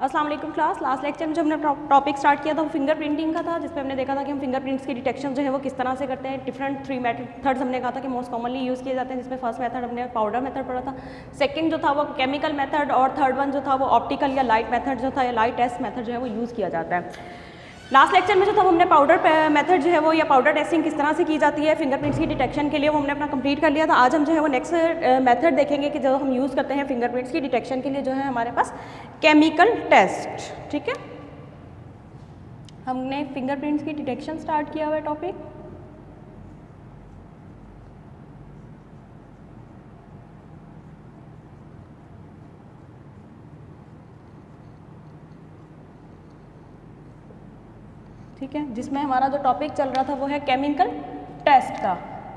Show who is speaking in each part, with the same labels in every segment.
Speaker 1: अस्सलाम वालेकुम class. Last lecture में जो हमने टॉपिक स्टार्ट किया था वो फिंगर प्रिंटिंग का था, जिसपे हमने देखा था कि हम फिंगरप्रिंट्स की डिटेक्शन जो है वो किस तरह से करते हैं। डिफरेंट 3 मेथड्स हमने कहा था कि मोस्ट कॉमनली यूज़ किए जाते हैं, जिसमें फर्स्ट मेथड हमने पाउडर मेथड पढ़ा था, सेकंड जो था वो केमिकल मेथड, और थर्ड वन जो था वो ऑप्टिकल या लाइट मेथड जो था, या लाइट टेस्ट मेथड जो है वो यूज़ किया जाता है। लास्ट लेक्चर में जो था हमने पाउडर मेथड जो है वो या पाउडर टेस्टिंग किस तरह से की जाती है फिंगरप्रिंट्स की डिटेक्शन के लिए, वो हमने अपना कंप्लीट कर लिया था। आज हम जो है वो नेक्स्ट मेथड देखेंगे कि जो हम यूज़ करते हैं फिंगरप्रिंट्स की डिटेक्शन के लिए, जो है हमारे पास केमिकल टेस्ट। ठीक है, हमने फिंगरप्रिंट्स की डिटेक्शन स्टार्ट किया हुआ है टॉपिक। ठीक है, जिसमें हमारा जो टॉपिक चल रहा था वो है केमिकल टेस्ट का,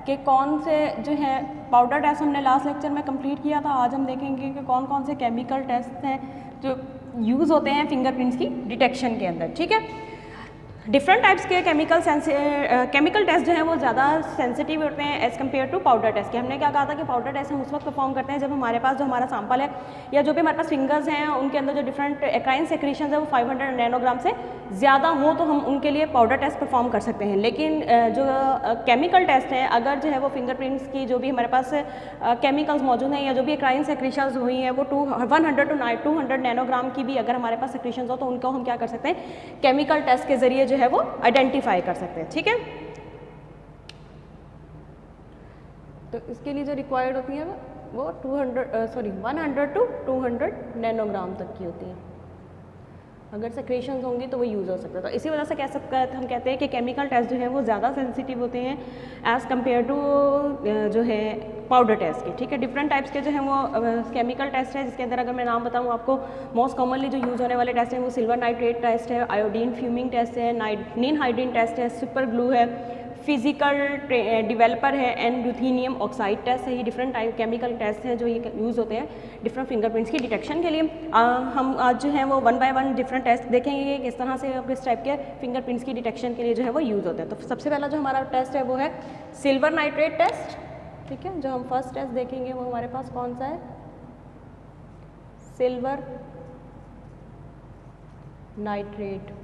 Speaker 1: कि कौन से जो है पाउडर टेस्ट हमने लास्ट लेक्चर में कंप्लीट किया था। आज हम देखेंगे कि कौन कौन से केमिकल टेस्ट हैं जो यूज़ होते हैं फिंगरप्रिंट्स की डिटेक्शन के अंदर। ठीक है, डिफरेंट टाइप्स के केमिकल टेस्ट जो है वो ज़्यादा सेंसिटिव होते हैं as compare to powder test के। हमने क्या कहा था कि पाउडर टेस्ट हम उस वक्त परफॉर्म करते हैं जब हमारे पास जो हमारा सैंपल है या जो भी हमारे पास फिंगर्स हैं उनके अंदर जो डिफरेंट एक्राइन सेक्रेशंस है वो 500 नैनोग्राम से ज़्यादा हो, तो हम उनके लिए पाउडर टेस्ट परफॉर्म कर सकते हैं। लेकिन जो केमिकल टेस्ट है, अगर जो है वो फिंगरप्रिंट्स की जो भी हमारे पास केमिकल्स मौजूद हैं या जो भी एक्राइन सेक्रेशंस हुई हैं वो 100 to 200 नैनोग्राम की भी अगर हमारे पास सेक्रेशंस हो तो उनको हम क्या कर सकते हैं, केमिकल टेस्ट के ज़रिए जो है वो आइडेंटिफाई कर सकते हैं। ठीक है, तो इसके लिए जो रिक्वायर्ड होती है वो 100 to 200 नैनोग्राम तक की होती है। अगर सेक्रेशंस होंगी तो वो यूज़ हो सकता है। तो इसी वजह से हम कहते हैं कि केमिकल टेस्ट जो है वो ज़्यादा सेंसिटिव होते हैं एज़ कम्पेयर टू जो है पाउडर टेस्ट के। ठीक है, डिफरेंट टाइप्स के जो है वो केमिकल टेस्ट है, जिसके अंदर अगर मैं नाम बताऊँ आपको, मोस्ट कॉमनली जो यूज़ होने वाले टेस्ट हैं वो सिल्वर नाइट्रेट टेस्ट है, आयोडीन फ्यूमिंग टेस्ट है, नीन हाइड्रीन टेस्ट है, सुपर ग्लू है, फिजिकल डिवेलपर है, एंड ल्यूथीनियम ऑक्साइड टेस्ट है। ये डिफरेंट टाइप केमिकल टेस्ट हैं जो ये यूज़ होते हैं डिफरेंट फिंगरप्रिंट्स की डिटेक्शन के लिए। हम आज जो है वो 1 बाय 1 डिफरेंट टेस्ट देखेंगे किस तरह से किस टाइप के फिंगरप्रिंट्स की डिटेक्शन के लिए जो है वो यूज़ होते हैं। तो सबसे पहला जो हमारा टेस्ट है वो है सिल्वर नाइट्रेट टेस्ट। ठीक है, जो हम फर्स्ट टेस्ट देखेंगे वो हमारे पास कौन सा है, सिल्वर नाइट्रेट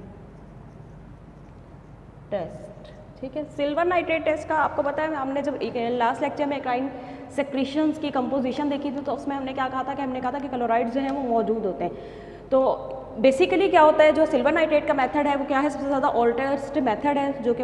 Speaker 1: टेस्ट। ठीक है, सिल्वर नाइट्रेट टेस्ट का आपको पता है, हमने जब लास्ट लेक्चर में एक्राइन सेक्रेशंस की कंपोजिशन देखी थी तो उसमें हमने क्या कहा था कि हमने कहा था कि क्लोराइड्स जो हैं वो मौजूद होते हैं। तो बेसिकली क्या होता है, जो सिल्वर नाइट्रेट का मेथड है वो क्या है, सबसे ज़्यादा ओल्डेस्ट मेथड है जो कि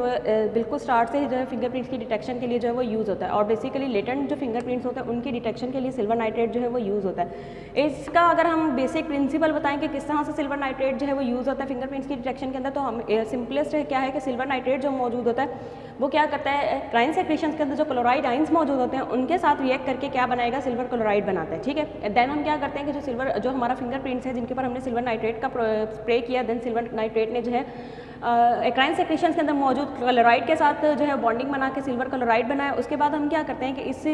Speaker 1: बिल्कुल स्टार्ट से ही जो है फिंगरप्रिंट्स की डिटेक्शन के लिए जो है वो यूज़ होता है। और बेसिकली लेटेंट जो फिंगरप्रिंट्स होते हैं उनकी डिटेक्शन के लिए सिल्वर नाइट्रेट जो है वो यूज़ होता है। इसका अगर हम बेसिक प्रिंसिपल बताएं कि किस तरह से सिल्वर नाइट्रेट जो है वो यूज़ होता है फिंगरप्रिंट्स की डिटेक्शन के अंदर, तो हम सिंपलेस्ट क्या है कि सिल्वर नाइट्रेट जो मौजूद होता है वो क्या करता है, क्राइन सेक्रेशंस के अंदर जो क्लोराइड आइंस मौजूद होते हैं उनके साथ रिएक्ट करके क्या बनाएगा, सिल्वर क्लोराइड बनाता है। ठीक है, देन हम क्या करते हैं कि जो हमारा फिंगरप्रिंट्स है जिनके ऊपर हमने सिल्वर नाइट्रेट का स्प्रे किया, देन सिल्वर नाइट्रेट ने जो है एक्राइन सेक्रेशंस के अंदर मौजूद क्लोराइड के साथ जो है बॉन्डिंग बना के सिल्वर क्लोराइड बनाया। उसके बाद हम क्या करते हैं कि इससे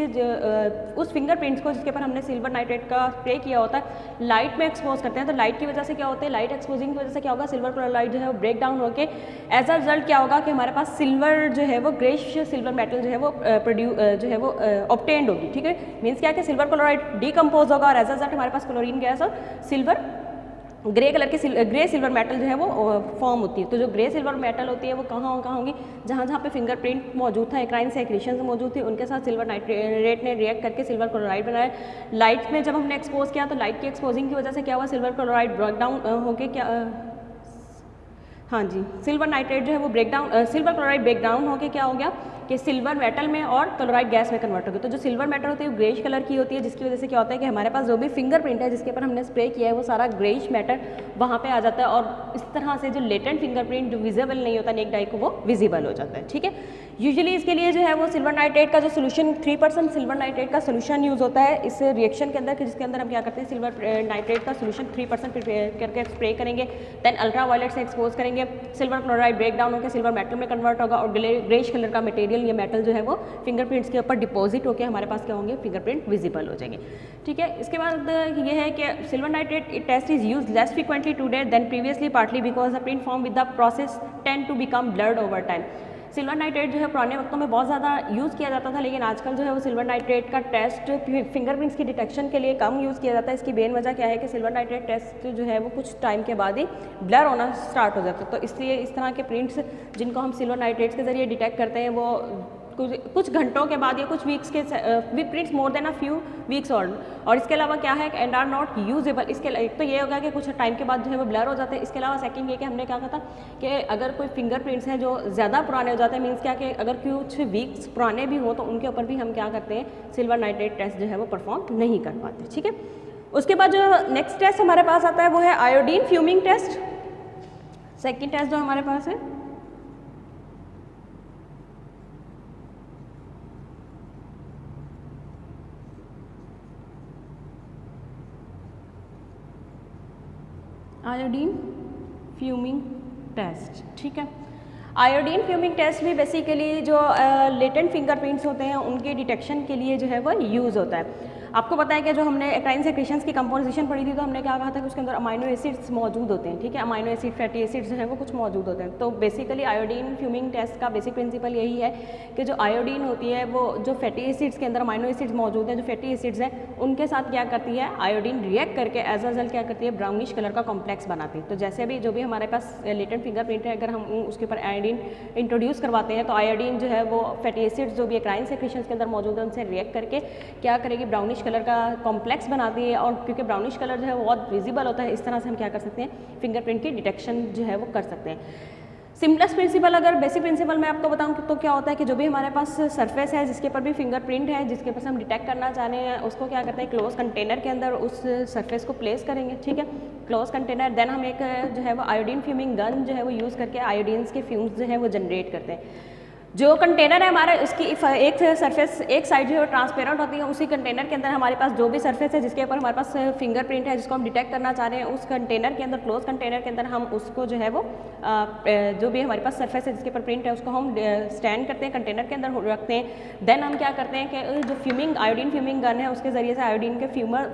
Speaker 1: उस फिंगरप्रिंट्स को जिसके ऊपर हमने सिल्वर नाइट्रेट का स्प्रे किया होता है लाइट में एक्सपोज करते हैं। तो लाइट की वजह से क्या होता है, लाइट एक्सपोजिंग की वजह से क्या होगा, सिल्वर क्लोराइड जो है वो ब्रेक डाउन होकर एज अ रिजल्ट क्या होगा कि हमारे पास सिल्वर जो है वो ग्रेश सिल्वर मेटल जो है वो जो है वो ऑब्टेन्ड होगी। ठीक है, मीन्स क्या है कि सिल्वर क्लोराइड डिकम्पोज होगा और एज अ रिजल्ट हमारे पास क्लोरीन गैस और सिल्वर ग्रे कलर के ग्रे सिल्वर मेटल जो है वो फॉर्म होती है। तो जो ग्रे सिल्वर मेटल होती है वो कहाँ होंगी, जहाँ जहाँ पे फिंगरप्रिंट मौजूद था, एक्राइन सेक्रेशंस मौजूद थी, उनके साथ सिल्वर नाइट्रेट ने रिएक्ट करके सिल्वर क्लोराइड बनाया। लाइट में जब हमने एक्सपोज किया तो लाइट की एक्सपोजिंग की वजह से क्या हुआ, सिल्वर क्लोराइड ब्रेक डाउन होकर क्या हाँ जी, सिल्वर नाइट्रेट जो है वो सिल्वर क्लोराइड ब्रेक डाउन होकर क्या हो गया कि सिल्वर मेटल में और क्लोराइड गैस में कन्वर्ट हो गया। तो जो सिल्वर मेटल होती है वो ग्रेश कलर की होती है, जिसकी वजह से क्या होता है कि हमारे पास जो भी फिंगरप्रिंट है जिसके ऊपर हमने स्प्रे किया है वो सारा ग्रेश मैटर वहाँ पे आ जाता है, और इस तरह से जो लेटेंट फिंगरप्रिंट जो विजिबल नहीं होता नेक्ड आई को वो विजिबल हो जाता है। ठीक है, यूजुअली इसके लिए जो है वो सिल्वर नाइट्रेट का जो सोल्यूशन 3% सिल्वर नाइट्रेट का सोल्यूशन यूज़ होता है इस रिएक्शन के अंदर, जिसके अंदर हम क्या करते हैं, सिल्वर नाइट्रेट का सोल्यूशन 3% प्रिपेयर करके स्प्रे करेंगे, देन अल्ट्रा वायलेट से एक्सपोज करेंगे, सिल्वर क्लोराइड ब्रेक डाउन होकर सिल्वर मेटल में कन्वर्ट होगा और ग्रेश कलर का मटेरियल या मेटल जो है वो फिंगरप्रिंट्स के ऊपर डिपॉजिट होकर हमारे पास क्या होंगे, फिंगरप्रिंट विजिबल हो जाएंगे। ठीक है, इसके बाद ये है कि silver nitrate test is use less frequently today than previously, partly because the print form with the process tend to become blurred over time. Silver nitrate जो है पुराने वक्तों में बहुत ज़्यादा यूज़ किया जाता था, लेकिन आजकल जो है वो सिल्वर नाइट्रेट का टेस्ट फिंगरप्रिंट्स की डिटेक्शन के लिए कम यूज़ किया जाता है। इसकी मेन वजह क्या है कि सिल्वर नाइट्रेट टेस्ट जो है वो कुछ टाइम के बाद ही ब्लर होना स्टार्ट हो जाता है। तो इसलिए इस तरह के प्रिंट्स जिनको हम सिल्वर नाइट्रेट्स के ज़रिए डिटेक्ट करते हैं वो कुछ घंटों के बाद या कुछ वीक्स के with prints more than a few weeks और इसके अलावा क्या है एंड आर नॉट यूजेबल। इसके एक तो ये होगा कि कुछ टाइम के बाद जो है वो ब्लर हो जाते हैं। इसके अलावा सेकंड ये कि हमने क्या कहा था कि अगर कोई फिंगरप्रिंट्स हैं जो ज़्यादा पुराने हो जाते हैं, मीन्स क्या कि अगर कुछ वीक्स पुराने भी हो तो उनके ऊपर भी हम क्या करते हैं, सिल्वर नाइट्रेट टेस्ट जो है वो परफॉर्म नहीं कर पाते। ठीक है, उसके बाद जो नेक्स्ट टेस्ट हमारे पास आता है वो है iodine fuming test. Second test जो हमारे पास है आयोडीन फ्यूमिंग टेस्ट। ठीक है, आयोडीन फ्यूमिंग टेस्ट भी बेसिकली जो लेटेंट फिंगरप्रिंट्स होते हैं उनके डिटेक्शन के लिए जो है वो यूज़ होता है। आपको पता है कि जो हमने एक्राइन सेक्रेशंस की कंपोजिशन पढ़ी थी तो हमने क्या कहा था कि उसके अंदर अमाइनो एसिड्स मौजूद होते हैं। ठीक है, अमाइनो एसिड फैटी एसिड्स जो हैं वो कुछ मौजूद होते हैं। तो बेसिकली आयोडीन फ्यूमिंग टेस्ट का बेसिक प्रिंसिपल यही है कि जो आयोडीन होती है वो जो फैटी एसिड्स के अंदर अमाइनो एसिड्स मौजूद हैं, जो फैटी एसिड्स हैं उनके साथ क्या करती है, आयोडीन रिएक्ट करके एज अ रिजल्ट क्या करती है, ब्राउनिश कलर का कॉम्प्लेक्स बनाती है। तो जैसे भी जो भी हमारे पास लेटेंट फिंगरप्रिंट है, अगर हम उसके ऊपर आयोडीन इंट्रोड्यूस करवाते हैं तो आयोडीन जो है वो फैटी एसिड्स जो भी एक्राइन सेक्रेशंस के अंदर मौजूद है उनसे रिएक्ट करके क्या करेगी, ब्राउनिश कलर का कॉम्प्लेक्स बनाती है। और क्योंकि ब्राउनिश कलर जो है वो बहुत विजिबल होता है, इस तरह से हम क्या कर सकते हैं, फिंगरप्रिंट की डिटेक्शन जो है वो कर सकते हैं। सिंपलेस्ट प्रिंसिपल, अगर बेसिक प्रिंसिपल मैं आपको बताऊं तो क्या होता है कि जो भी हमारे पास सरफेस है जिसके ऊपर भी फिंगरप्रिंट है, जिसके ऊपर से हम डिटेक्ट करना चाह रहे हैं, उसको क्या करते हैं, क्लोज कंटेनर के अंदर उस सरफेस को प्लेस करेंगे। ठीक है, क्लोज कंटेनर, देन हम एक जो है वो आयोडीन फ्यूमिंग गन जो है वो यूज़ करके आयोडीन्स के फ्यूम्स जो है वो जनरेट करते हैं। जो कंटेनर है हमारा, उसकी एक सरफेस एक साइड जो है ट्रांसपेरेंट होती है, उसी कंटेनर के अंदर हमारे पास जो भी सरफेस है जिसके ऊपर हमारे पास फिंगरप्रिंट है जिसको हम डिटेक्ट करना चाह रहे हैं, उस कंटेनर के अंदर, क्लोज कंटेनर के अंदर हम उसको जो है वो जो भी हमारे पास सरफेस है जिसके ऊपर प्रिंट है उसको हम स्टैंड करते हैं, कंटेनर के अंदर रखते हैं। देन हम क्या करते हैं कि जो फ्यूमिंग आयोडीन फ्यूमिंग गन है उसके ज़रिए से आयोडीन के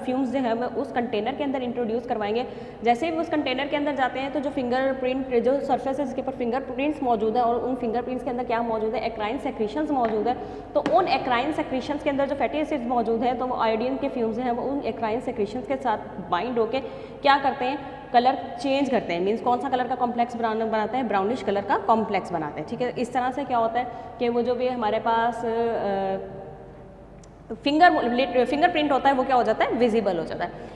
Speaker 1: फ्यूम्स जो है वो उस कंटेनर के अंदर इंट्रोड्यूस करवाएंगे। जैसे ही उस कंटेनर के अंदर जाते हैं तो जो फिंगरप्रिंट, जो सरफेस है जिसके ऊपर फिंगरप्रिंट्स मौजूद है और उन फिंगरप्रिंट्स के अंदर क्या मौजूद है, एक्राइन सेक्रेशंस मौजूद है। तो उन एक्राइन सेक्रेशंस के अंदर जो फैटी एसिड्स मौजूद है तो वो आयोडीन के फ्यूम्स हैं वो उन एक्राइन सेक्रेशंस के साथ बाइंड होके क्या करते हैं, कलर चेंज करते हैं। मीन्स कौन सा कलर का कॉम्प्लेक्स बनाते हैं, ब्राउनिश कलर का कॉम्प्लेक्स बनाते हैं। ठीक है, इस तरह से क्या होता है कि वो जो भी हमारे पास फिंगरप्रिंट होता है वो क्या हो जाता है, विजिबल हो जाता है।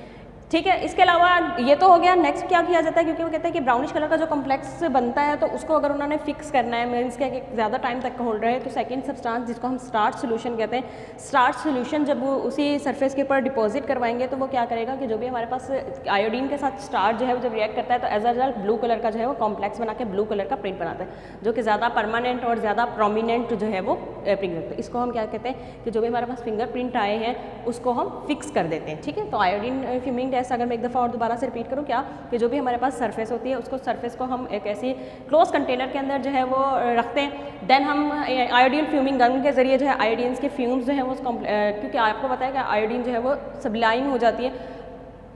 Speaker 1: ठीक है, इसके अलावा ये तो हो गया। नेक्स्ट क्या किया जाता है, क्योंकि वो कहते हैं कि ब्राउनिश कलर का जो कॉम्प्लेक्स बनता है तो उसको अगर उन्होंने फिक्स करना है, मीन्स क्या कि ज़्यादा टाइम तक होल्ड रहे, तो सेकंड सब्सटेंस जिसको हम स्टार्च सोल्यूशन कहते हैं, स्टार्च सोल्यूशन जब वो उसी सरफेस के ऊपर डिपॉजिट करवाएंगे तो वो क्या करेगा कि जो भी हमारे पास आयोडीन के साथ स्टार्च जो है वो जब रिएक्ट करता है तो as a result blue colour का जो है वो कॉम्प्लेक्स बना के ब्लू कलर का प्रिंट बनाता है, जो कि ज़्यादा परमानेंट और ज़्यादा प्रोमिनेंट जो है वो प्रिंट करता है। इसको हम क्या कहते हैं कि जो भी हमारे पास फिंगरप्रिंट आए हैं उसको हम फिक्स कर देते हैं। ठीक है, तो आयोडीन फ्यूमिंग टेस्ट अगर मैं एक दफ़ा और दोबारा से रिपीट करूँ क्या, कि जो भी हमारे पास सरफेस होती है उसको सरफेस को हम एक ऐसी क्लोज कंटेनर के अंदर जो है वो रखते हैं। देन हम आयोडीन फ्यूमिंग गन के जरिए जो है आयोडीन्स के फ्यूम्स जो है वो क्योंकि आपको पता है कि आयोडीन जो है वो सब्लाइम हो जाती है,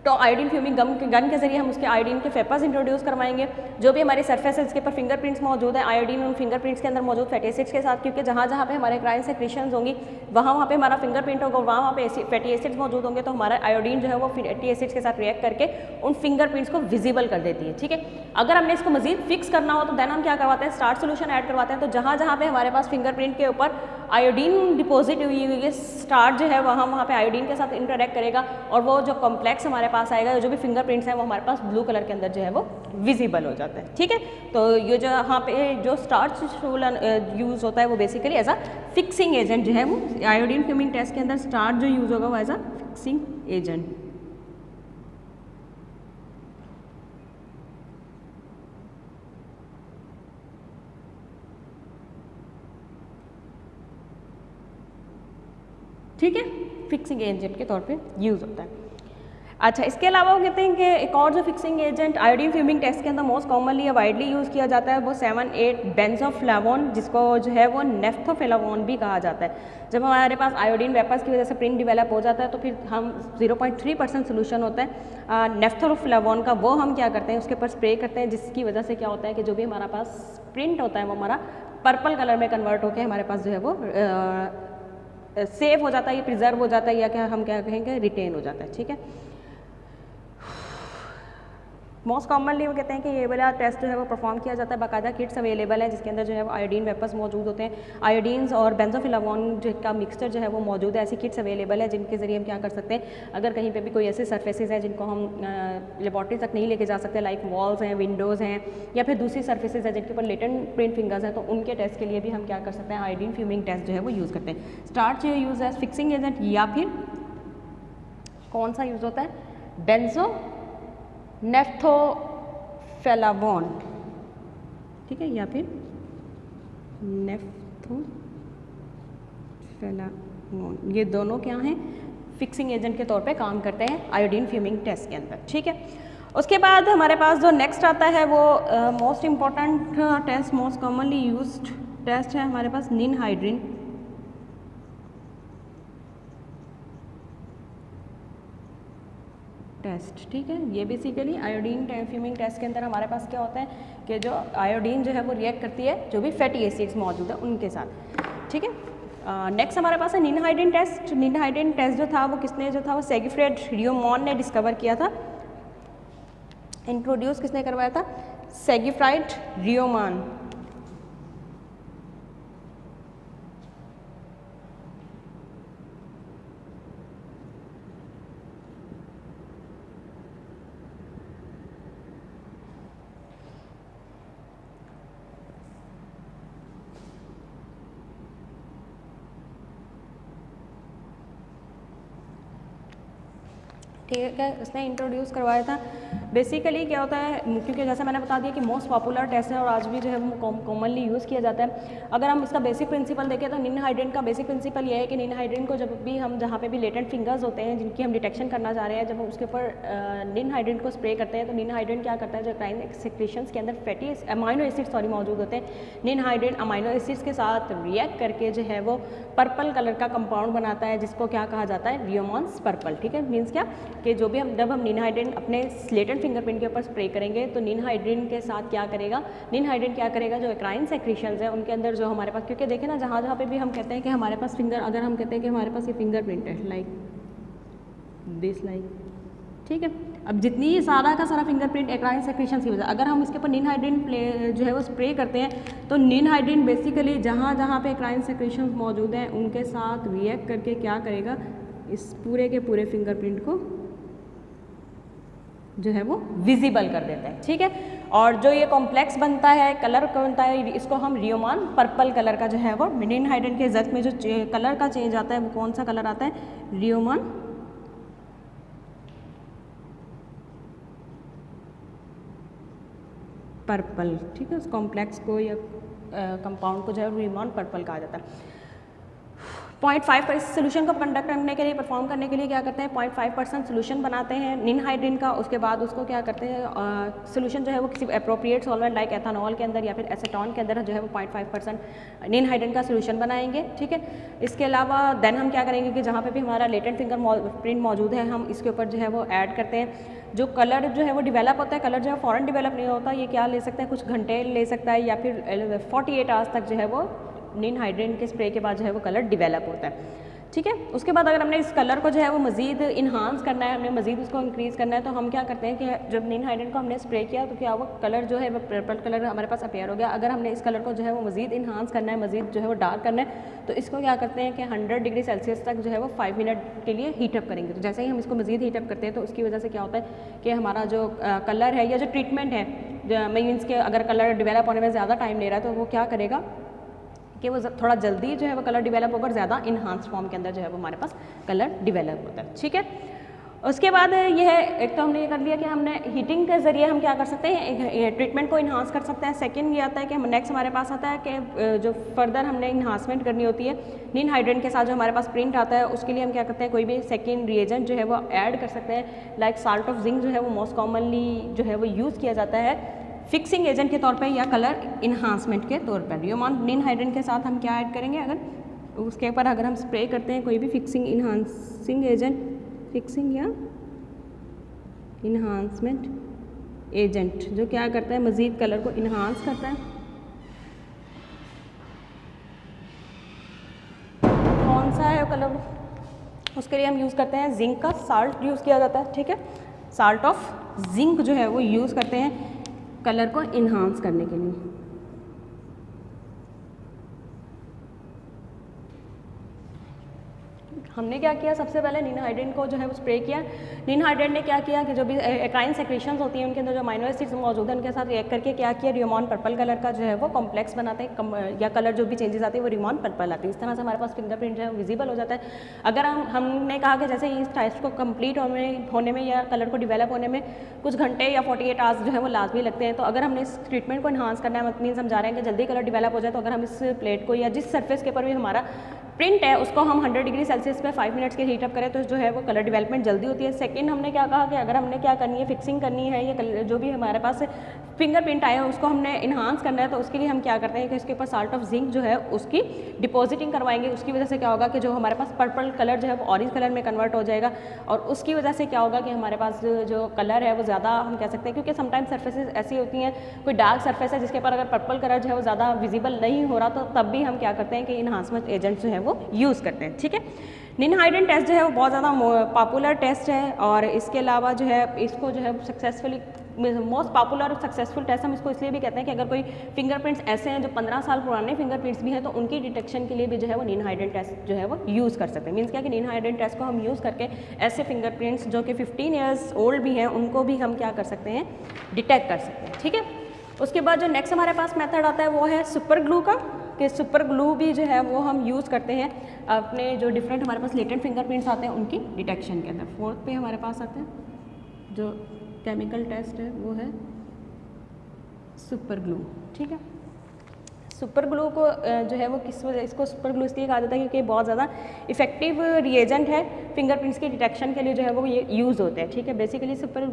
Speaker 1: तो आयोडीन फ्यूमिंग गन के जरिए हम उसके आयोडीन के पेपर्स इंट्रोड्यूस करवाएंगे। जो भी हमारी सरफेस है जिसके ऊपर फिंगरप्रिंट्स मौजूद है, आयोडीन उन फिंगरप्रिंट्स के अंदर मौजूद फैटी एसिड्स के साथ, क्योंकि जहाँ जहाँ पे हमारे एक्राइन सेक्रेशंस होंगी वहाँ पे हमारा फिंगरप्रिंट होगा, वहाँ पे फैटी एसिड्स मौजूद होंगे, तो हमारा आयोडीन जो है वो फैटी एसिड्स के साथ रिएक्ट करके उन फिंगरप्रिंट्स को विजिबल कर देती है। ठीक है, अगर हमने इसको मजीद फिक्स करना हो तो देन हम क्या करवाते हैं, स्टार्च सोल्यूशन ऐड करवाते हैं। तो जहाँ जहाँ पे हमारे पास फिंगरप्रिंट के ऊपर आयोडीन डिपॉजिट हुई है, स्टार्च जो है वहाँ पे आयोडीन के साथ इंटरेक्ट करेगा और वो जो कॉम्प्लेक्स हमारे पास आएगा, जो भी फिंगरप्रिंट्स हैं वो हमारे पास ब्लू कलर के अंदर जो है वो विजिबल हो जाता है। ठीक है, तो ये जो यहाँ पे जो स्टार्च यूज़ होता है वो basically as a fixing agent जो है वो आयोडीन फ्यूमिंग टेस्ट के अंदर स्टार्च जो यूज़ होगा वो एज अ फिक्सिंग एजेंट। ठीक है, फिक्सिंग एजेंट के तौर पे यूज़ होता है। अच्छा, इसके अलावा वो कहते हैं कि एक और जो fixing agent iodine fuming test के अंदर मोस्ट कॉमनली या वाइडली यूज़ किया जाता है वो 7,8 बेंजोफ्लेवोन, जिसको जो है वो नेफ्थोफेलावोन भी कहा जाता है। जब हमारे पास आयोडीन वेपर्स की वजह से प्रिंट डेवलप हो जाता है तो फिर हम 0.3% सोल्यूशन होता है नेफ्थोफेलावोन का, वो हम क्या करते हैं उसके ऊपर स्प्रे करते हैं, जिसकी वजह से क्या होता है कि जो भी हमारा पास प्रिंट होता है वो हमारा पर्पल कलर में कन्वर्ट होकर हमारे पास जो है वो सेव हो जाता है, या प्रिजर्व हो जाता है, या क्या हम क्या कहेंगे रिटेन हो जाता है। ठीक है, मोस्ट कॉमनली वो कहते हैं कि ये वाला टेस्ट जो है वो परफॉर्म किया जाता है, बाकायदा किट्स अवेलेबल है जिसके अंदर जो है वो आयोडीन वेपर्स मौजूद होते हैं, आयोडीन्स और बेंजोफिलावोन जिसका मिक्सचर जो है वो मौजूद है। ऐसी किट्स अवेलेबल है जिनके ज़रिए हम क्या कर सकते हैं, अगर कहीं पे भी कोई ऐसे सर्फेसेज हैं जिनको हम लेबॉर्ट्री तक नहीं लेके जा सकते, लाइक वॉल्स हैं, विंडोज़ हैं, या फिर दूसरी सर्फेसेज हैं जिनके ऊपर लेटेंट प्रिंट फिंगर्स हैं, तो उनके टेस्ट के लिए भी हम क्या कर सकते हैं, आयोडीन फ्यूमिंग टेस्ट जो है वो यूज़ करते हैं। Starch use as fixing agent, या फिर कौन सा यूज़ होता है, बेंजो नेफ्थोफेलावोन, ठीक है, या फिर नेफ्थोफेलावोन, ये दोनों क्या हैं, फिक्सिंग एजेंट के तौर पे काम करते हैं आयोडीन फ्यूमिंग टेस्ट के अंदर। ठीक है, उसके बाद हमारे पास जो नेक्स्ट आता है वो most important test, most commonly used test है हमारे पास निनहाइड्रिन टेस्ट। ठीक है, ये बेसिकली आयोडीन फ्यूमिंग टेस्ट के अंदर हमारे पास क्या होता है कि जो आयोडीन जो है वो रिएक्ट करती है जो भी फैटी एसिड्स मौजूद है उनके साथ। ठीक है, नेक्स्ट हमारे पास है निनहाइड्रिन टेस्ट। निनहाइड्रिन टेस्ट जो था वो किसने जो था वो सेगिफ्रेड रियोमॉन ने डिस्कवर किया था, इंट्रोड्यूस किसने करवाया था, सेगिफ्राइड रियोमॉन। ठीक है, उसने इंट्रोड्यूस करवाया था। बेसिकली क्या होता है, क्योंकि जैसे मैंने बता दिया कि मोस्ट पॉपुलर टेस्ट है और आज भी जो है वो कॉमनली यूज़ किया जाता है। अगर हम इसका बेसिक प्रिंसिपल देखें तो निनहाइड्रिन का बेसिक प्रिंसिपल ये है कि निनहाइड्रिन को जब भी हम जहाँ पे भी लेटेंट फिंगर्स होते हैं जिनकी हम डिटेक्शन करना चाह रहे हैं, जब हम उसके ऊपर निनहाइड्रिन को स्प्रे करते हैं तो निनहाइड्रिन क्या करता है, जो क्राइन सेक्रेशंस के अंदर फैटी अमाइनो एसिड्स मौजूद होते हैं, निनहाइड्रिन अमाइनो एसिड्स के साथ रिएक्ट करके जो है वो पर्पल कलर का कंपाउंड बनाता है जिसको क्या कहा जाता है, रियोमॉन्स पर्पल। ठीक है, मीन्स क्या कि जो भी हम जब हम निनहाइड्रिन अपने लेटेंट फिंगरप्रिंट के ऊपर स्प्रे करेंगे तो निनहाइड्रिन के साथ क्या करेगा, निनहाइड्रिन क्या करेगा, जो एक्राइन सेक्रेशंस है उनके अंदर जो हमारे पास, क्योंकि देखें ना जहाँ जहाँ पे भी हम कहते हैं कि हमारे पास फिंगर, अगर हम कहते हैं कि हमारे पास ये फिंगरप्रिंट है लाइक दिस, लाइक, ठीक है, अब जितनी सारा का सारा फिंगरप्रिंट एक्राइन सेक्रेशंस की वजह, अगर हम इसके ऊपर निनहाइड्रिन जो है वो स्प्रे करते हैं तो निनहाइड्रिन बेसिकली जहाँ जहाँ पे एक्राइन सेक्रेशंस मौजूद हैं उनके साथ रिएक्ट करके क्या करेगा, इस पूरे के पूरे फिंगरप्रिंट को जो है वो विजिबल कर देता है। ठीक है, और जो ये कॉम्प्लेक्स बनता है, कलर बनता है, इसको हम रियोमॉन पर्पल कलर का जो है वो निनहाइड्रिन के जख्म में जो कलर का चेंज आता है वो कौन सा कलर आता है, रियोमॉन पर्पल। ठीक है, उस कॉम्प्लेक्स को या कंपाउंड को जो है रियोमॉन पर्पल कहा जाता है। 0.5 सोल्यूशन को कंडक्ट करने के लिए, परफॉर्म करने के लिए क्या करते हैं, 0.5% सोल्यूशन बनाते हैं निनहाइड्रिन का, उसके बाद उसको क्या करते हैं, सोल्यूशन जो है वो किसी अप्रोप्रिएट सॉल्वेंट लाइक एथानॉल के अंदर या फिर एसीटोन के अंदर जो है वो 0.5% निनहाइड्रिन का सोल्यूशन बनाएंगे। ठीक है, इसके अलावा देन हम क्या करेंगे कि जहाँ पे भी हमारा लेटेंट फिंगर प्रिंट मौजूद है हम इसके ऊपर जो है वो ऐड करते हैं। जो कलर जो है वो डिवेलप होता है, कलर जो है फ़ौरन डिवेलप नहीं होता, ये क्या ले सकता है, कुछ घंटे ले सकता है या फिर 48 आवर्स तक जो है वो निनहाइड्रिन के स्प्रे के बाद जो है वो कलर डिवेलप होता है। ठीक है, उसके बाद अगर हमने इस कलर को जो है वो मज़ीद इन्हांस करना है, हमने मज़ीद उसको इंक्रीज़ करना है, तो हम क्या करते हैं कि जब निनहाइड्रिन को हमने स्प्रे किया तो क्या हुआ, कलर जो है वो पर्पल कलर हमारे पास अपीयर हो गया। अगर हमने इस कलर को जो है वो मज़ीद इन्हांस करना है, मज़ीद जो है वो डार्क करना है, तो इसको क्या करते हैं कि 100 डिग्री सेल्सियस तक जो है वो 5 मिनट के लिए हीटअप करेंगे। तो जैसे ही हम इसको मज़ीद हीटअप करते हैं तो उसकी वजह से क्या होता है कि हमारा जो कलर है या जो ट्रीटमेंट है, मीन्स के अगर कलर डिवेलप होने में ज़्यादा टाइम ले रहा है तो वो क्या करेगा कि वो थोड़ा जल्दी जो है वो कलर डिवेलप होकर ज़्यादा इन्हांस फॉर्म के अंदर जो है वो हमारे पास कलर डिवेलप होता है। ठीक है, उसके बाद ये है, एक तो हमने ये कर लिया कि हमने हीटिंग के ज़रिए हम क्या कर सकते हैं, ट्रीटमेंट को इन्हांस कर सकते हैं। सेकंड ये आता है कि हम नेक्स्ट हमारे पास आता है कि जो फर्दर हमने इन्हांसमेंट करनी होती है निनहाइड्रिन के साथ जो हमारे पास प्रिंट आता है उसके लिए हम क्या करते हैं, कोई भी सेकेंड रिएजेंट जो है वो ऐड कर सकते हैं। लाइक साल्ट ऑफ जिंक जो है वो मोस्ट कॉमनली जो है वो यूज़ किया जाता है फिक्सिंग एजेंट के तौर पे या कलर इन्हांसमेंट के तौर पर। रियोमॉन निनहाइड्रिन के साथ हम क्या ऐड करेंगे, अगर उसके ऊपर अगर हम स्प्रे करते हैं कोई भी फिक्सिंग इन्हांसिंग एजेंट, फिक्सिंग या इन्हांसमेंट एजेंट जो क्या करता है, मज़ीद कलर को इन्हांस करता है कलर, उसके लिए हम यूज़ करते हैं जिंक का साल्ट यूज़ किया जाता है, ठीक है। साल्ट ऑफ जिंक जो है वो यूज़ करते हैं कलर को इन्हांस करने के लिए। हमने क्या किया, सबसे पहले निनहाइड्रेट को जो है वो स्प्रे किया। निनहाइड्रेट ने क्या किया कि जो भी एक्राइन सेक्रेशंस होती हैं उनके अंदर जो माइनर एसिड्स मौजूद हैं उनके साथ रिएक्ट करके क्या किया, रियोमॉन पर्पल कलर का जो है वो कॉम्प्लेक्स बनाते हैं, या कलर जो भी चेंजेस आती है वो रियोमॉन पर्पल आती है। इस तरह से हमारे पास फिंगरप्रिंट जो है विजिबल हो जाता है। अगर हमने कहा कि जैसे इस टाइप को कंप्लीट होने में या कलर को डिवेलप होने में कुछ घंटे या 48 आवर्स जो है वो लाजमी लगते हैं, तो अगर हमने इस ट्रीटमेंट को इन्हांस करना है, मीन्स हम जा रहे हैं कि जल्दी कलर डिवेलप हो जाए, तो अगर हम इस प्लेट को या जिस सर्फेस के ऊपर भी हमारा प्रिंट है उसको हम 100 डिग्री सेल्सियस पे 5 मिनट्स के हीट अप करें तो जो है वो कलर डेवलपमेंट जल्दी होती है। सेकंड हमने क्या कहा कि अगर हमने क्या करनी है, फिक्सिंग करनी है या जो भी हमारे पास फिंगरप्रिंट आया है उसको हमने इन्हांस करना है, तो उसके लिए हम क्या करते हैं कि इसके ऊपर साल्ट ऑफ जिंक जो है उसकी डिपॉजिटिंग करवाएंगे। उसकी वजह से क्या होगा कि जो हमारे पास पर्पल कलर जो है वो ऑरेंज कलर में कन्वर्ट हो जाएगा, और उसकी वजह से क्या होगा कि हमारे पास जो कलर है वो ज़्यादा हम कह सकते हैं, क्योंकि समटाइम्स सर्फेसेज ऐसी होती हैं, कोई डार्क सर्फेस है जिसके ऊपर अगर पर्पल कलर जो है वो ज़्यादा विजिबल नहीं हो रहा, तो तब भी हम क्या करते हैं कि इन्हांसमेंट एजेंट जो है वो यूज़ करते हैं, ठीक है। निनहाइड्रेट टेस्ट जो है वो बहुत ज़्यादा पॉपुलर टेस्ट है, और इसके अलावा जो है इसको जो है सक्सेसफुली मोस्ट पॉपुलर और सक्सेसफुल टेस्ट हम इसको इसलिए भी कहते हैं कि अगर कोई फिंगरप्रिंट्स ऐसे हैं जो 15 साल पुराने फिंगरप्रिंट्स भी हैं, तो उनकी डिटेक्शन के लिए भी जो है वो निनहाइड्रेट टेस्ट जो है वो यूज़ कर सकते हैं। मीन्स क्या कि निनहाइड्रेट टेस्ट को हम यूज़ करके ऐसे फिंगरप्रिंट्स जो कि 15 ईयर्स ओल्ड भी हैं उनको भी हम क्या कर सकते हैं, डिटेक्ट कर सकते हैं, ठीक है। उसके बाद जो नेक्स्ट हमारे पास मेथड आता है वो है सुपर ग्लू का, कि सुपर ग्लू भी जो है वो हम यूज़ करते हैं अपने जो डिफरेंट हमारे पास लेटेंट फिंगरप्रिंट्स आते हैं उनकी डिटेक्शन के अंदर। फोर्थ पे हमारे पास आते हैं जो केमिकल टेस्ट है वो है सुपर ग्लू, ठीक है। सुपर ग्लू को जो है वो किस वजह इसको सुपर ग्लू इसलिए कहा जाता है क्योंकि बहुत ज़्यादा इफेक्टिव रिएजेंट है फिंगरप्रिंट्स की डिटेक्शन के लिए जो है वो ये यूज़ होते हैं, ठीक है। बेसिकली सुपर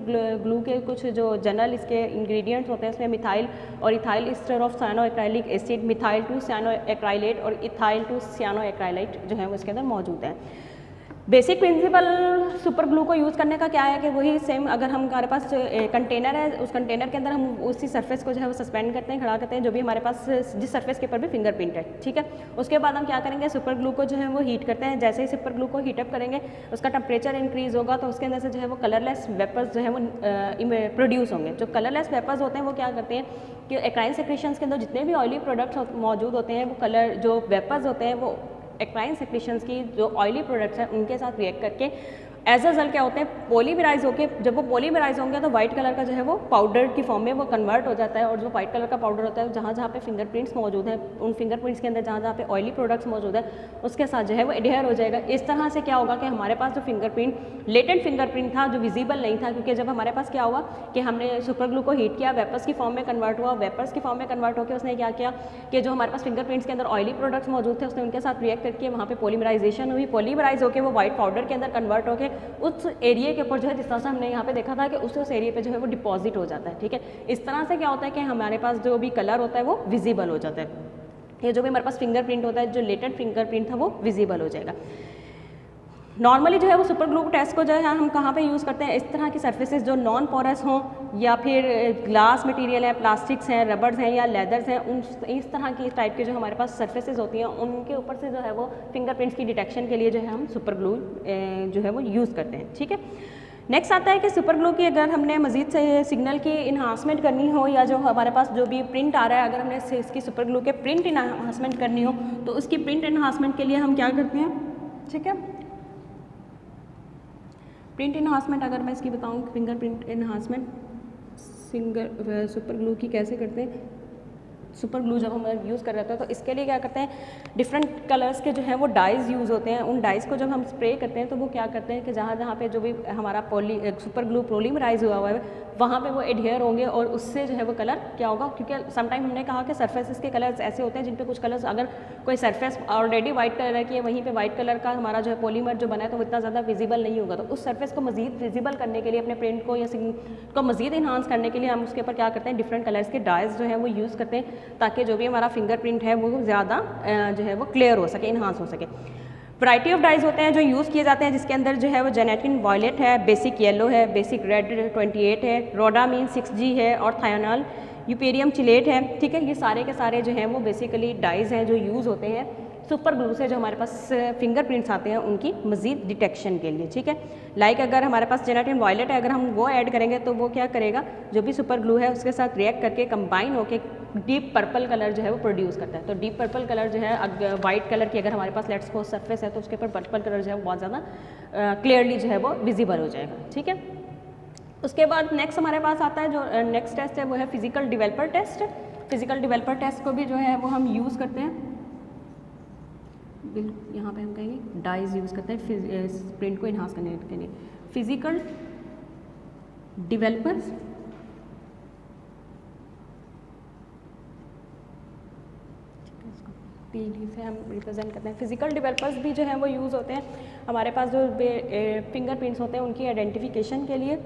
Speaker 1: ग्लू के कुछ जो जनरल इसके इंग्रेडिएंट्स होते हैं उसमें मिथाइल और ethyl ester of cyanoacrylic acid, methyl two cyanoacrylate और इथाइल टू साइनोएक्राइलेट जो है वो इसके अंदर मौजूद है। बेसिक प्रिंसिपल सुपर ग्लू को यूज़ करने का क्या है कि वही सेम, अगर हमारे पास कंटेनर है उस कंटेनर के अंदर हम उसी सरफेस को जो है वो सस्पेंड करते हैं, खड़ा करते हैं, जो भी हमारे पास जिस सरफेस के ऊपर भी फिंगरप्रिंट है, ठीक है। उसके बाद हम क्या करेंगे, सुपर ग्लू को जो है वो हीट करते हैं। जैसे ही सुपर ग्लू को हीटअप करेंगे उसका टेम्परेचर इंक्रीज़ होगा तो उसके अंदर से जो है वो कलरलेस वेपर्स जो है वो प्रोड्यूस होंगे। जो कलरलेस वेपर्स होते हैं वो क्या करते हैं कि एक्राइन सेक्रेशंस के अंदर जितने भी ऑयली प्रोडक्ट्स मौजूद होते हैं वो कलर जो वेपर्स होते हैं वो एक्राइन सेक्रेशंस की जो ऑयली प्रोडक्ट्स हैं उनके साथ रिएक्ट करके एज अ रिजल्ट क्या होते हैं, पॉलीमराइज होके, जब वो पॉलीमराइज होंगे तो वाइट कलर का जो है वो पाउडर की फॉर्म में वो कन्वर्ट हो जाता है। और जो वाइट कलर का पाउडर होता है जहाँ जहाँ पे फिंगरप्रिंट्स मौजूद हैं उन फिंगरप्रिंट्स के अंदर जहाँ जहाँ पे ऑयली प्रोडक्ट्स मौजूद है उसके साथ जो है वो एडहेयर हो जाएगा। इस तरह से क्या होगा कि हमारे पास जो फिंगरप्रिंट लेटेंट फिंगरप्रिंट था जो विजिबल नहीं था, क्योंकि जब हमारे पास क्या हुआ कि हमने सुपर ग्लू को हीट किया, वेपर्स की फॉर्म में कन्वर्ट हुआ, वेपर्स की फॉर्म में कन्वर्ट होकर उसने क्या किया कि जो हमारे पास फिंगरप्रिंट्स के अंदर ऑयली प्रोडक्ट्स मौजूद थे उसने उनके साथ रिएक्ट करके वहाँ पे पॉलीमराइजेशन हुई, पॉलीमराइज होकर वो व्हाइट पाउडर के अंदर कन्वर्ट होकर उस एरिया के ऊपर जो है जिस तरह से हमने यहाँ पे देखा था कि उस एरिया पे जो है वो डिपॉजिट हो जाता है, ठीक है। इस तरह से क्या होता है कि हमारे पास जो भी कलर होता है वो विजिबल हो जाता है। ये जो भी हमारे पास फिंगरप्रिंट होता है जो लेटेंट फिंगरप्रिंट था वो विजिबल हो जाएगा। नॉर्मली जो है वो सुपर ग्लू टेस्ट को जो है हम कहाँ पे यूज़ करते हैं, इस तरह की सर्फेसेस जो नॉन पोरस हों या फिर ग्लास मटेरियल है, प्लास्टिक्स हैं, रबर्स हैं या लेदर्स हैं, उन इस तरह की टाइप के जो हमारे पास सर्फेसेस होती हैं उनके ऊपर से जो है वो फिंगरप्रिंट्स की डिटेक्शन के लिए जो है हम सुपर ग्लू जो है वो यूज़ करते हैं, ठीक है। नेक्स्ट आता है कि सुपर ग्लू की अगर हमने मज़ीद से सिग्नल की इन्हांसमेंट करनी हो या जो हमारे पास जो भी प्रिंट आ रहा है अगर हमने इसकी सुपर ग्लू के प्रिंट इन्हांसमेंट करनी हो तो उसकी प्रिंट इन्हांसमेंट के लिए हम क्या करते हैं, ठीक है। प्रिंट इन्हांसमेंट अगर मैं इसकी बताऊँ फिंगरप्रिंट इन्हांसमेंट सुपर ग्लू की कैसे करते हैं, सुपर ग्लू जब हम यूज़ कर रहे होते हैं तो इसके लिए क्या करते हैं डिफरेंट कलर्स के जो हैं वो डाइज़ यूज़ होते हैं। उन डाइज़ को जब हम स्प्रे करते हैं तो वो क्या करते हैं कि जहाँ जहाँ पे जो भी हमारा सुपर ग्लू पॉलीमराइज हुआ है वहाँ पे वो एडहेयर होंगे और उससे जो है वो कलर क्या होगा, क्योंकि समटाइम हमने कहा कि सरफेसेस के कलर्स ऐसे होते हैं जिन पे कुछ कलर्स अगर कोई सरफेस ऑलरेडी वाइट कलर की है वहीं पे वाइट कलर का हमारा जो है पॉलीमर जो बना है तो वो इतना ज़्यादा विजिबल नहीं होगा। तो उस सरफेस को मज़ीद विजिबल करने के लिए अपने प्रिंट को या को मज़ीद इन्हांस करने के लिए हम उसके ऊपर क्या करते हैं डिफरेंट कलर्स के डाइज जो है वो यूज़ करते हैं ताकि जो भी हमारा फिंगरप्रिंट है वो ज़्यादा जो है वो क्लियर हो सके, इन्हांस हो सके। वैरायटी ऑफ डाइज होते हैं जो यूज़ किए जाते हैं जिसके अंदर जो है वो जेनेटिन वॉयलेट है, बेसिक येलो है, बेसिक रेड 28 है, रोडामीन 6G है और थायोनाल यूपेरियम चिलेट है, ठीक है। ये सारे के सारे जो हैं वो बेसिकली डाइज हैं जो यूज़ होते हैं सुपर ग्लू से जो हमारे पास फिंगरप्रिंट्स आते हैं उनकी मजीद डिटेक्शन के लिए, ठीक है। लाइक अगर हमारे पास जेनेटिन वायलेट है, अगर हम वो ऐड करेंगे तो वो क्या करेगा, जो भी सुपर ग्लू है उसके साथ रिएक्ट करके कंबाइन होकर डीप पर्पल कलर जो है वो प्रोड्यूस करता है। तो डीप पर्पल कलर जो है वाइट कलर की अगर हमारे पास लेट्स सपोज सरफेस है तो उसके ऊपर पर्पल कलर जो है वो बहुत ज़्यादा क्लियरली जो है वो विजिबल हो जाएगा, ठीक है। उसके बाद नेक्स्ट हमारे पास आता है जो नेक्स्ट टेस्ट है वो है physical developer test. Physical developer test को भी जो है वो हम यूज़ करते हैं, यहाँ पे हम कहेंगे डाइज यूज़ करते हैं प्रिंट को इन्हांस करने के लिए। फिजिकल डेवलपर्स पीडी से हम रिप्रेजेंट करते हैं। फिजिकल डेवलपर्स भी जो है वो यूज़ होते हैं हमारे पास जो फिंगरप्रिंट्स होते हैं उनकी आइडेंटिफिकेशन के लिए।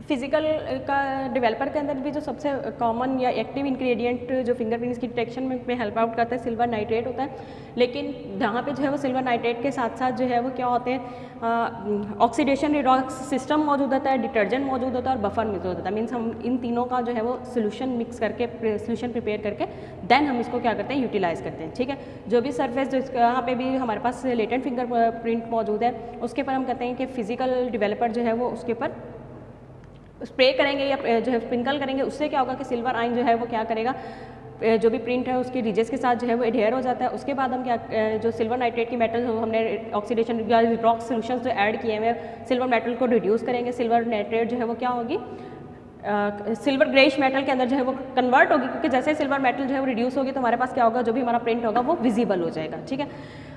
Speaker 1: फिजिकल का डेवलपर के अंदर भी जो सबसे कॉमन या एक्टिव इंग्रेडिएंट जो फिंगरप्रिंट्स की डिटेक्शन में हेल्प आउट करता है सिल्वर नाइट्रेट होता है, लेकिन यहाँ पे जो है वो सिल्वर नाइट्रेट के साथ साथ जो है वो क्या होते हैं ऑक्सीडेशन रिडॉक्स सिस्टम मौजूद होता है, डिटर्जेंट मौजूद होता है और बफर मौजूद होता है। मीन्स हम इन तीनों का जो है वो सोल्यूशन मिक्स करके सोल्यूशन प्रिपेयर करके देन हम इसको क्या करते हैं यूटिलाइज़ करते हैं, ठीक है। जो भी सरफेस जो यहाँ पे भी हमारे पास लेटेंट फिंगर प्रिंट मौजूद है उसके ऊपर हम कहते हैं कि फिजिकल डेवलपर जो है वो उसके ऊपर स्प्रे करेंगे या जो है स्प्रिंकल करेंगे, उससे क्या होगा कि सिल्वर आयन जो है वो क्या करेगा, जो भी प्रिंट है उसकी रिजेस के साथ जो है वो एडहेयर हो जाता है। उसके बाद हम क्या जो सिल्वर नाइट्रेट की मेटल हमने ऑक्सीडेशन या रॉक सोल्यूशंस जो ऐड किए हुए हैं सिल्वर मेटल को रिड्यूस करेंगे। सिल्वर नाइट्रेट जो है वो क्या होगी सिल्वर ग्रेइश मेटल के अंदर जो है वो कन्वर्ट होगी, क्योंकि जैसे सिल्वर मेटल जो है वो रिड्यूस होगी तो हमारे पास क्या होगा, जो भी हमारा प्रिंट होगा वो विजिबल हो जाएगा, ठीक है।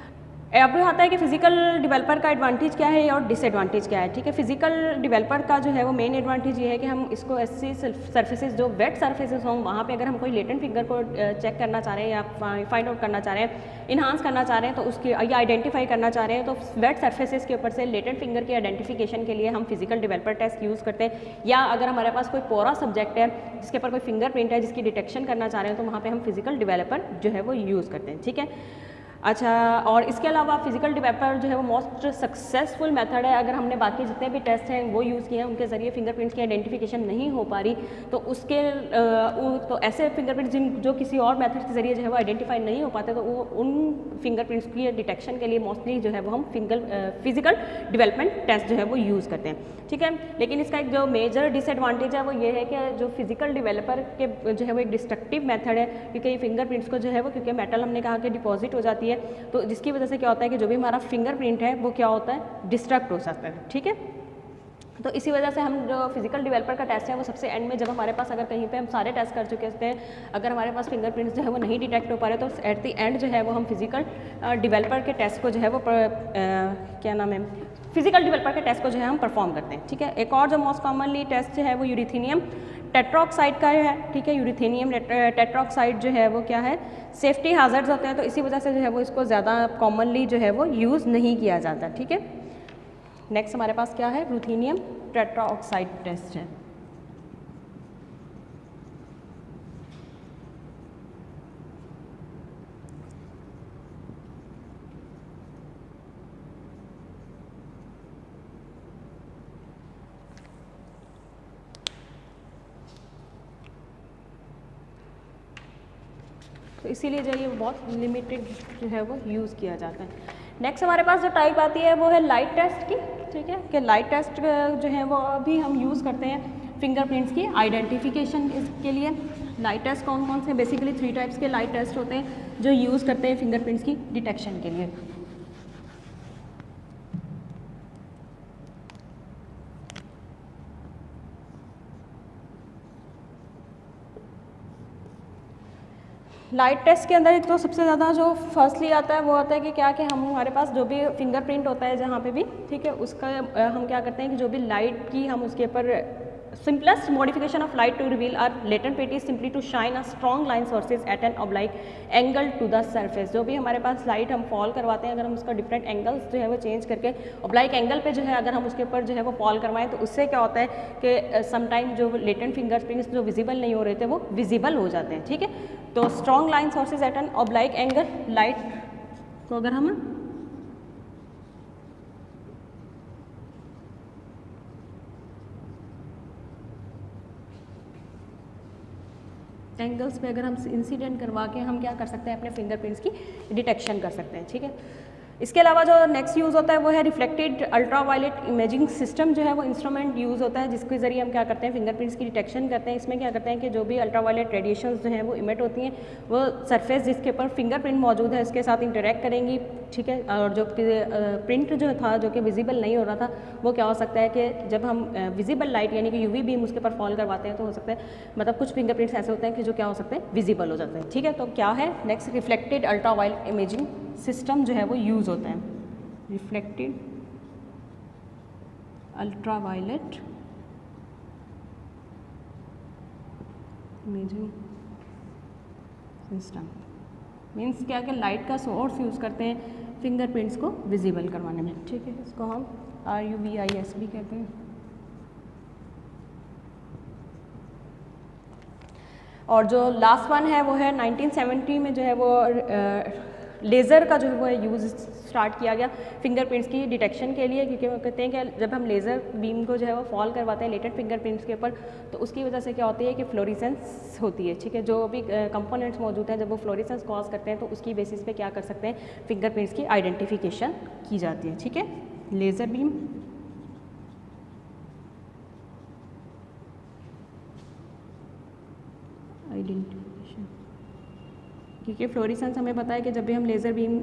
Speaker 1: अब आता है कि फिजिकल डेवलपर का एडवांटेज क्या है और डिसएडवांटेज क्या है, ठीक है। फिजिकल डेवलपर का जो है वो मेन एडवांटेज ये है कि हम इसको ऐसी सर्फेसेज जो वेट सर्फेसेज हों वहाँ पे अगर हम कोई लेटेंट फिंगर को चेक करना चाह रहे हैं या फाइंड आउट करना चाह रहे हैं, इन्हांस करना चाह रहे हैं तो उसकी या आइडेंटिफाई करना चाह रहे हैं तो वेट सर्फेसेज के ऊपर से लेटेंट फिंगर की आइडेंटिफिकेशन के लिए हम फिजिकल डेवलपर टेस्ट यूज़ करते हैं। या अगर हमारे पास कोई पोरा सब्जेक्ट है जिसके ऊपर कोई फिंगरप्रिंट है जिसकी डिटेक्शन करना चाह रहे हैं तो वहाँ पर हम फिजिकल डेवलपर जो है वो यूज़ करते हैं, ठीक है। अच्छा, और इसके अलावा फिजिकल डेवलपर जो है वो मोस्ट सक्सेसफुल मेथड है। अगर हमने बाकी जितने भी टेस्ट हैं वो यूज़ किए हैं उनके ज़रिए फिंगरप्रिंट्स की आइडेंटिफिकेशन नहीं हो पा रही तो उसके तो ऐसे फिंगरप्रिंट्स जो किसी और मेथड के ज़रिए जो है वो आइडेंटिफाई नहीं हो पाते तो वो उन फिंगरप्रिंट्स की डिटेक्शन के लिए मोस्टली जो है वो हम फिजिकल डेवलपमेंट टेस्ट जो है वो यूज़ करते हैं, ठीक है। लेकिन इसका एक जो मेजर डिसएडवांटेज है वो ये है कि जो फिजिकल डेवलपर के जो है वो एक डिस्ट्रक्टिव मेथड है, क्योंकि फिंगरप्रिंट्स को जो है वो क्योंकि मेटल हमने कहा कि डिपॉजिट हो जाती है तो जिसकी वजह से क्या होता है कि जो भी हमारा फिंगरप्रिंट है वो क्या होता है डिस्ट्रक्ट हो सकता है, ठीक है। तो इसी वजह से हम जो फिजिकल डेवलपर का टेस्ट है वो सबसे एंड में जब हमारे पास अगर कहीं पे हम सारे टेस्ट कर चुके होते हैं अगर हमारे पास फिंगरप्रिंट्स जो है वो नहीं डिटेक्ट हो पा रहे तो एट द एंड जो है वो हम फिजिकल डेवलपर के टेस्ट को जो है वो क्या नाम है फिजिकल डेवलपर के टेस्ट को जो है हम परफॉर्म करते हैं, ठीक है। एक और जो मोस्ट कॉमनली टेस्ट जो है वो यूरेथेनियम टेट्राऑक्साइड का है, ठीक है। यूरेथेनियम टेट्राऑक्साइड जो है वो क्या है सेफ्टी हैजर्ड्स होते हैं तो इसी वजह से जो है वो इसको ज़्यादा कॉमनली जो है वो यूज़ नहीं किया जाता, ठीक है। नेक्स्ट हमारे पास क्या है रूथेनियम टेट्राऑक्साइड टेस्ट है। तो इसीलिए जो ये बहुत लिमिटेड जो है वो यूज़ किया जाता है। नेक्स्ट हमारे पास जो टाइप आती है वो है लाइट टेस्ट की, ठीक है। कि लाइट टेस्ट जो है वो अभी हम यूज़ करते हैं फिंगरप्रिंट्स की आइडेंटिफिकेशन के लिए। लाइट टेस्ट कौन कौन से बेसिकली 3 टाइप्स के लाइट टेस्ट होते हैं जो यूज़ करते हैं फिंगरप्रिंट्स की डिटेक्शन के लिए। लाइट टेस्ट के अंदर तो सबसे ज़्यादा जो फर्स्टली आता है वो आता है कि क्या कि हम हमारे पास जो भी फिंगरप्रिंट होता है जहाँ पे भी, ठीक है, उसका हम क्या करते हैं कि जो भी लाइट की हम उसके ऊपर simplest modification of light to reveal are latent petty simply to shine a strong line sources at an oblique angle to the surface. जो भी हमारे पास लाइट हम फॉल करवाते हैं अगर हम उसका डिफरेंट एंगल्स जो है वो चेंज करके ऑब्लाइक एंगल पे जो है अगर हम उसके ऊपर जो है वो फॉल करवाएं तो उससे क्या होता है कि समटाइम जो लेटेंट फिंगरप्रिंट्स जो विजिबल नहीं हो रहे थे वो विजिबल हो जाते हैं, ठीक है। तो strong line sources at an oblique angle light को अगर हम एंगल्स पे अगर हम इंसिडेंट करवा के हम क्या कर सकते हैं, अपने फिंगरप्रिंट्स की डिटेक्शन कर सकते हैं, ठीक है। इसके अलावा जो नेक्स्ट यूज़ होता है वो है रिफ्लेक्टेड अल्ट्रावायलेट इमेजिंग सिस्टम, जो है वो इंस्ट्रूमेंट यूज़ होता है जिसके ज़रिए हम क्या करते हैं, फिंगरप्रिंट्स की डिटेक्शन करते हैं। इसमें क्या करते हैं कि जो भी अल्ट्रावायलेट रेडिएशंस जो हैं वो इमिट होती हैं, वो सरफेस जिसके ऊपर फिंगरप्रिंट मौजूद है उसके साथ इंटरेक्ट करेंगी, ठीक है। और जो प्रिंट जो था जो कि विजिबल नहीं हो रहा था, वो क्या हो सकता है कि जब हम विजिबल लाइट यानी कि यूवी बीम उसके ऊपर फॉल करवाते हैं तो हो सकता है, मतलब कुछ फिंगरप्रिंट्स ऐसे होते हैं कि जो क्या हो सकते हैं, विजिबल हो जाते हैं, ठीक है। तो क्या है next, reflected ultraviolet imaging system जो है वो यूज़ होता है, reflected ultraviolet imaging system means क्या कि लाइट का सोर्स यूज़ करते हैं फिंगरप्रिंट्स को विजिबल करवाने में, ठीक है। इसको हम RUVIS भी कहते हैं। और जो लास्ट वन है वो है 1970 में जो है वो लेज़र का जो है वो यूज़ स्टार्ट किया गया फिंगरप्रिंट्स की डिटेक्शन के लिए, क्योंकि वो कहते हैं कि जब हम लेज़र बीम को जो है वो फॉल करवाते हैं लेटेड फिंगरप्रिंट्स के ऊपर, तो उसकी वजह से क्या होती है कि फ्लोरेसेंस होती है, ठीक है। जो भी कंपोनेंट्स मौजूद हैं जब वो फ्लोरेसेंस कॉज करते हैं तो उसकी बेसिस पे क्या कर सकते हैं, फिंगरप्रिंट्स की आइडेंटिफिकेशन की जाती है, ठीक है। लेज़र बीम आइडेंटिफिकेशन, क्योंकि फ्लोरेसेंस हमें पता है कि जब भी हम लेज़र बीम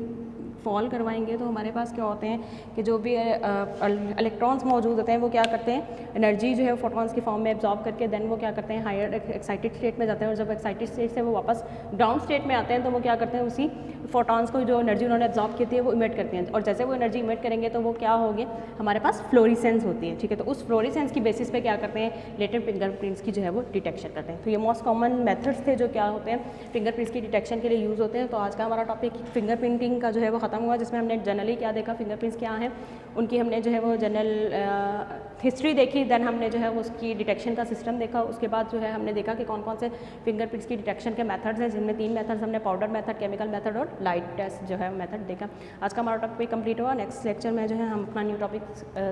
Speaker 1: फॉल करवाएंगे तो हमारे पास क्या होते हैं कि जो भी इलेक्ट्रॉन्स मौजूद होते हैं वो क्या करते हैं, एनर्जी जो है फोटॉन्स की फॉर्म में एब्जॉर्ब करके देन वो क्या करते हैं, हायर एक्साइटेड स्टेट में जाते हैं, और जब एक्साइटेड स्टेट से वो वापस ग्राउंड स्टेट में आते हैं तो वो क्या करते हैं, उसी फोटॉन्स को जो एनर्जी उन्होंने एब्जॉर्ब की थी वो इमिट करते हैं, और जैसे वो एनर्जी इमिट करेंगे तो वो क्या होगी, हमारे पास फ्लोरेसेंस होती है, ठीक है। तो उस फ्लोरेसेंस की बेसिस पे क्या करते हैं, लेटेड फिंगरप्रिंट्स की जो है वो डिटेक्शन करते हैं। तो ये मोस्ट कॉमन मेथड्स थे जो क्या होते हैं, फिंगरप्रिंट्स की डिटेक्शन के लिए यूज़ होते हैं। तो आज का हमारा टॉपिक फिंगरप्रिंटिंग का जो है वो ख़त्म हुआ, जिसमें हमने जनरली क्या देखा, फिंगरप्रिंट्स क्या हैं, उनकी हमने जो है वो जनरल हिस्ट्री देखी, देन हमने जो है वो उसकी डिटेक्शन का सिस्टम देखा, उसके बाद जो है हमने देखा कि कौन कौन से फिंगरप्रिंट्स की डिटेक्शन के मेथड्स हैं, जिनमें 3 मेथड्स हमने पाउडर मेथड, केमिकल मेथड और लाइट टेस्ट जो है मेथड देखा। आज का हमारा टॉपिक कंप्लीट हुआ। नेक्स्ट लेक्चर में जो है हम अपना न्यू टॉपिक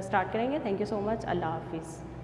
Speaker 1: स्टार्ट करेंगे। Thank you so much. अल्लाह हाफिज़।